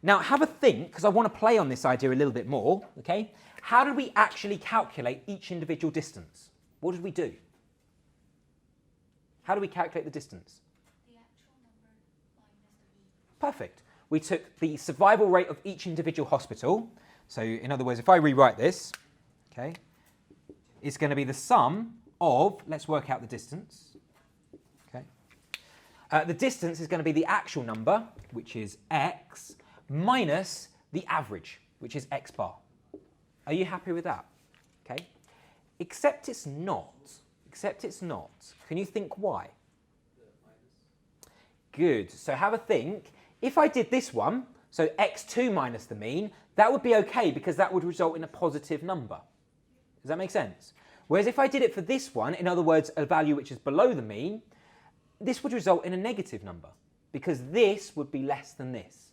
Now have a think, because I want to play on this idea a little bit more, okay? How did we actually calculate each individual distance? What did we do? How do we calculate the distance? The actual number minus the mean. Perfect. We took the survival rate of each individual hospital. So in other words, if I rewrite this, okay, it's going to be the sum of, let's work out the distance. Okay. The distance is going to be the actual number, which is x, minus the average, which is x bar. Are you happy with that? Okay. Except it's not. Except it's not. Can you think why? Good. So have a think. If I did this one, so x2 minus the mean, that would be okay because that would result in a positive number. Does that make sense? Whereas if I did it for this one, in other words, a value which is below the mean, this would result in a negative number because this would be less than this.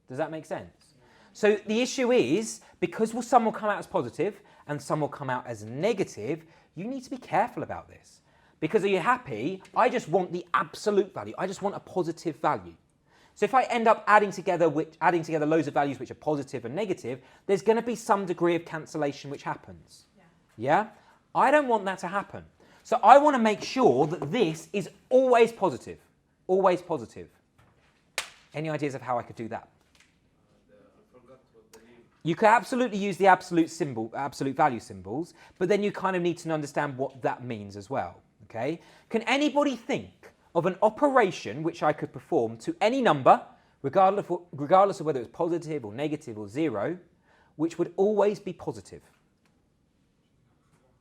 Does that make sense? So the issue is, because some will come out as positive and some will come out as negative, you need to be careful about this. Because are you happy? I just want the absolute value. I just want a positive value. So if I end up adding together loads of values which are positive and negative, there's going to be some degree of cancellation which happens. Yeah? I don't want that to happen. So I want to make sure that this is always positive. Always positive. Any ideas of how I could do that? You could absolutely use the absolute value symbols, but then you kind of need to understand what that means as well. Okay? Can anybody think of an operation which I could perform to any number, regardless of whether it's positive or negative or zero, which would always be positive?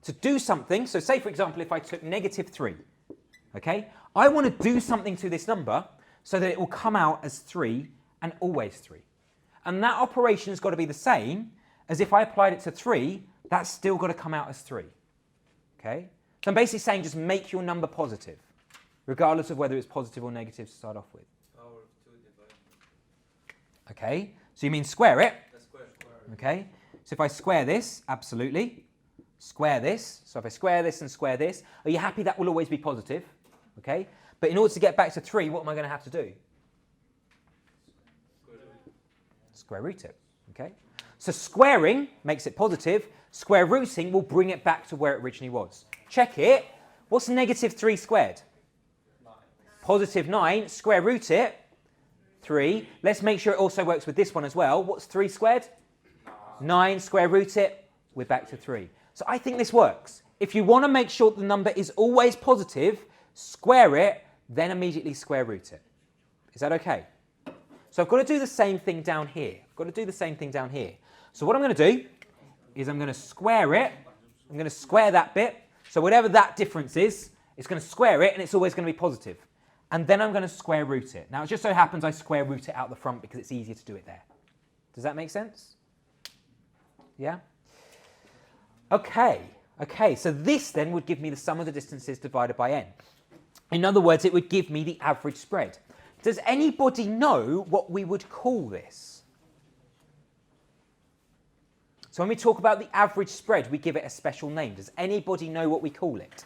To do something, so say for example if I took negative 3, okay? I want to do something to this number so that it will come out as 3 and always 3. And that operation has got to be the same as if I applied it to 3, that's still got to come out as 3. Okay? So I'm basically saying just make your number positive, regardless of whether it's positive or negative to start off with. Power of 2 divided. Okay? So you mean square it? Square. Okay? So if I square this, absolutely. Square this. So if I square this and square this, are you happy that will always be positive? Okay? But in order to get back to 3, what am I going to have to do? Square root it. Okay? So squaring makes it positive. Square rooting will bring it back to where it originally was. Check it. What's negative 3 squared? 9. Positive 9. Square root it. 3. Let's make sure it also works with this one as well. What's 3 squared? 9. Square root it. We're back to 3. So I think this works. If you want to make sure the number is always positive, square it, then immediately square root it. Is that okay? So I've got to do the same thing down here. So what I'm going to do is I'm going to square it. I'm going to square that bit. So whatever that difference is, it's going to square it, and it's always going to be positive. And then I'm going to square root it. Now, it just so happens I square root it out the front because it's easier to do it there. Does that make sense? Yeah? Okay, so this then would give me the sum of the distances divided by n. In other words, it would give me the average spread. Does anybody know what we would call this? So when we talk about the average spread, we give it a special name. Does anybody know what we call it?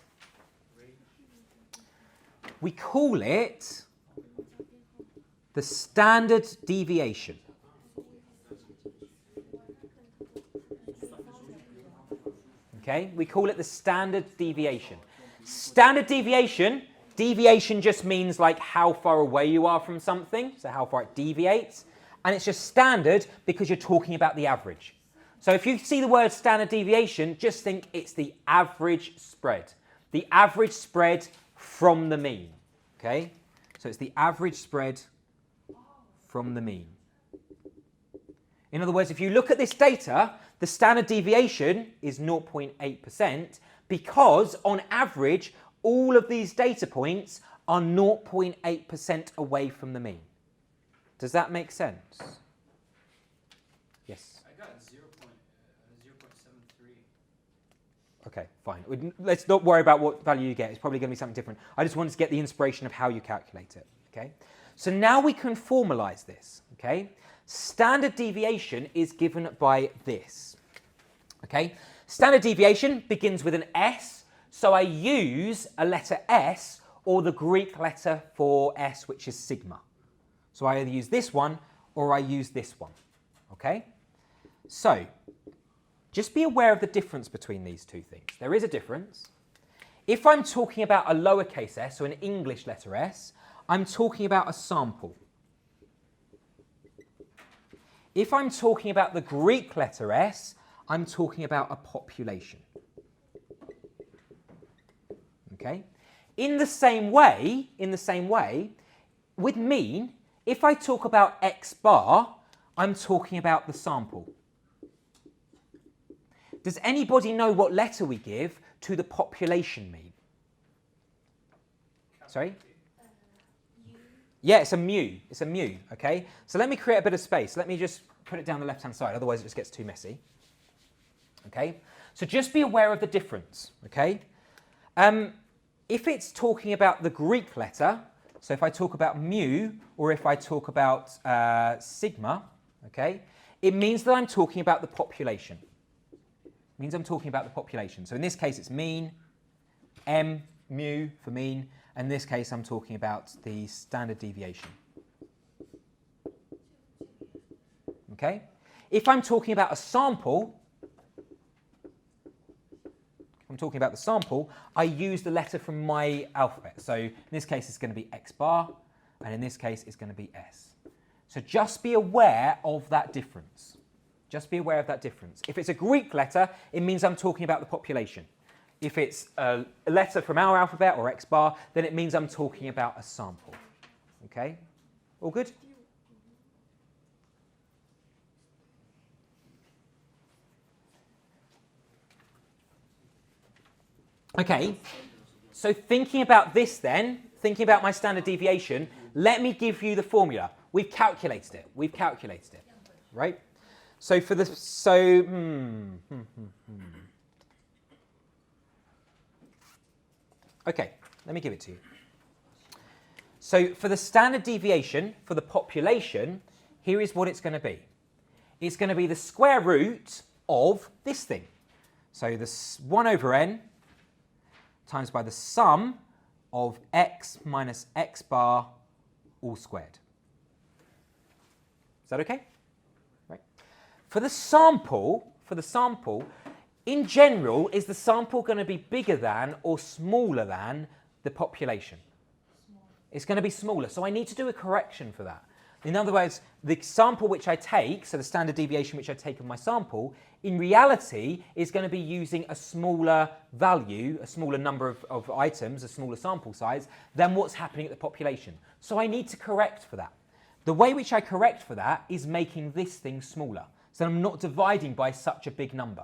We call it the standard deviation. Okay, we call it the standard deviation. Standard deviation, deviation just means like how far away you are from something, so how far it deviates. And it's just standard because you're talking about the average. So if you see the word standard deviation, just think it's the average spread. The average spread from the mean. Okay, so it's the average spread from the mean. In other words, if you look at this data, the standard deviation is 0.8% because, on average, all of these data points are 0.8% away from the mean. Does that make sense? Yes? I got 0.73. Okay, fine. Let's not worry about what value you get. It's probably going to be something different. I just wanted to get the inspiration of how you calculate it. Okay? So now we can formalize this. Okay? Standard deviation is given by this. Okay? Standard deviation begins with an S, so I use a letter S or the Greek letter for S, which is sigma. So I either use this one or I use this one. Okay? So, just be aware of the difference between these two things. There is a difference. If I'm talking about a lowercase s, so an English letter s, I'm talking about a sample. If I'm talking about the Greek letter s, I'm talking about a population. Okay? In the same way, with mean, if I talk about x bar, I'm talking about the sample. Does anybody know what letter we give to the population mean? Sorry? Yeah, it's a mu. It's a mu, okay? So let me create a bit of space. Let me just put it down the left-hand side, otherwise it just gets too messy. Okay? So just be aware of the difference, okay? If it's talking about the Greek letter, so if I talk about mu, or if I talk about sigma, okay, it means that I'm talking about the population. It means I'm talking about the population. So in this case, it's mean, m, mu for mean, and in this case, I'm talking about the standard deviation. Okay? If I'm talking about a sample, I use the letter from my alphabet. So in this case, it's going to be x bar, and in this case, it's going to be s. So just be aware of that difference. Just be aware of that difference. If it's a Greek letter, it means I'm talking about the population. If it's a letter from our alphabet, or x bar, then it means I'm talking about a sample. Okay? All good? Okay, so thinking about this then, thinking about my standard deviation, let me give you the formula. We've calculated it, right? So for the, okay, let me give it to you. So for the standard deviation, for the population, here is what it's going to be. It's going to be the square root of this thing. So this 1 over n times by the sum of x minus x bar all squared. Is that okay? Right. For the sample, in general, is the sample going to be bigger than or smaller than the population? It's going to be smaller, so I need to do a correction for that. In other words, the sample which I take, so the standard deviation which I take of my sample, in reality is going to be using a smaller value, a smaller number of items, a smaller sample size, than what's happening at the population. So I need to correct for that. The way which I correct for that is making this thing smaller. So I'm not dividing by such a big number.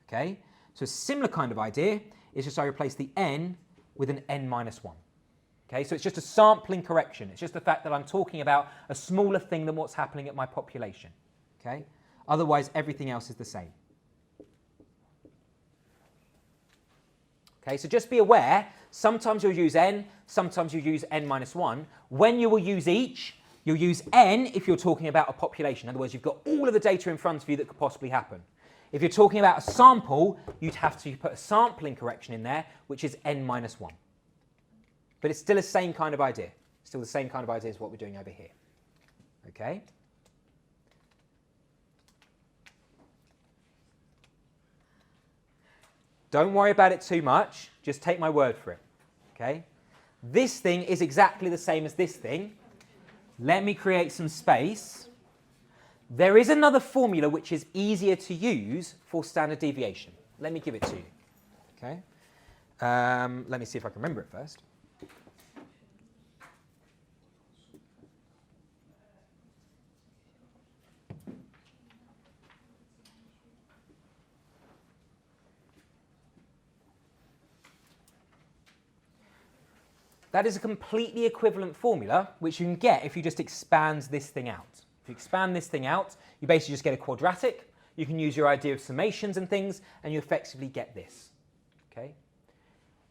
Okay? So a similar kind of idea is just I replace the n with an n minus 1. Okay, so it's just a sampling correction. It's just the fact that I'm talking about a smaller thing than what's happening at my population. Okay? Otherwise, everything else is the same. Okay, so just be aware, sometimes you'll use n, sometimes you use n minus 1. When you will use each, you'll use n if you're talking about a population. In other words, you've got all of the data in front of you that could possibly happen. If you're talking about a sample, you'd have to put a sampling correction in there, which is n minus 1. But it's still the same kind of idea. Still the same kind of idea as what we're doing over here. Okay? Don't worry about it too much. Just take my word for it. Okay? This thing is exactly the same as this thing. Let me create some space. There is another formula which is easier to use for standard deviation. Let me give it to you. Okay? Let me see if I can remember it first. That is a completely equivalent formula which you can get if you just expand this thing out. If you expand this thing out, you basically just get a quadratic. You can use your idea of summations and things, and you effectively get this. Okay?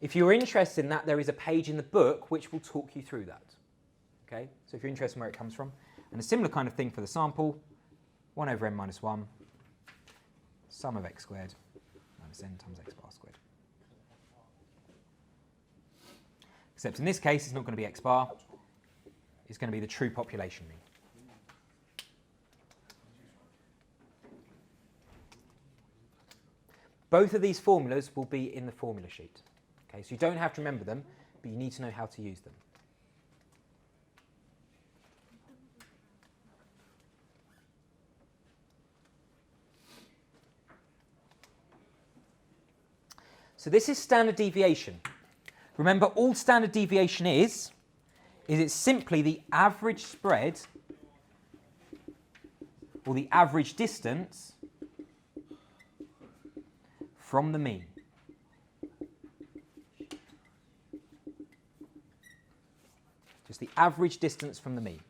If you're interested in that, there is a page in the book which will talk you through that. Okay? So if you're interested in where it comes from. And a similar kind of thing for the sample, 1 over n minus 1, sum of x squared minus n times x bar squared. Except in this case, it's not going to be x bar. It's going to be the true population mean. Both of these formulas will be in the formula sheet. Okay, so you don't have to remember them, but you need to know how to use them. So this is standard deviation. Remember, all standard deviation is it's simply the average spread or the average distance from the mean. Just the average distance from the mean.